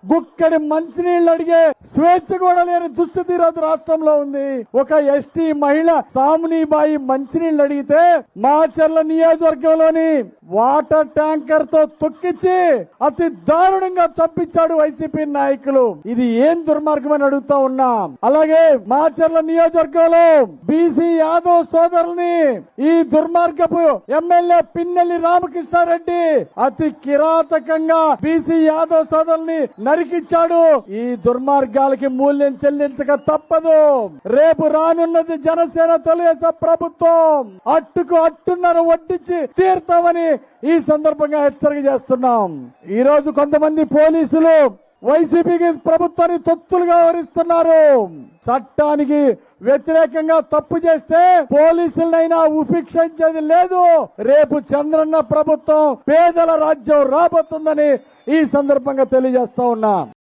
గుక్కడి మంచినీళ్లు అడిగే స్వేచ్ఛ కూడా లేని దుస్థితి ఈరోజు రాష్ట్రంలో ఉంది. ఒక ఎస్టీ మహిళ సామునీబాయి మంచినీళ్లు అడిగితే మాచర్ల నియోజకవర్గంలోని వాటర్ ట్యాంకర్ తో తొక్కించి అతి దారుణంగా చంపించాడు వైసీపీ నాయకులు. ఇది ఏం దుర్మార్గమని అడుగుతా ఉన్నాం. అలాగే మాచర్ల నియోజకవర్గంలో బీసీ యాదవ్ సోదరుల్ని ఈ దుర్మార్గపు ఎమ్మెల్యే పిన్నెల్లి రామకృష్ణారెడ్డి అతి కిరాతకంగా బీసీ యాదవ్ సోదరుల్ని నరికిచ్చాడు. ఈ దుర్మార్గాలకి మూల్యం చెల్లించక తప్పదు. రేపు రానున్నది జనసేన తెలుగుదేశం ప్రభుత్వం. అట్టుకు అట్టున్నర వడ్డించి తీర్తామని ఈ సందర్భంగా హెచ్చరిక చేస్తున్నాం. ఈ రోజు కొంతమంది పోలీసులు వైసీపీకి ప్రభుత్వాన్ని తొత్తులుగా వ్యవహరిస్తున్నారు. చట్టానికి వ్యతిరేకంగా తప్పు చేస్తే పోలీసులనైనా ఉపేక్షించేది లేదు. రేపు చంద్రన్న ప్రభుత్వం పేదల రాజ్యం రాబోతుందని ఈ సందర్భంగా తెలియజేస్తా ఉన్నా.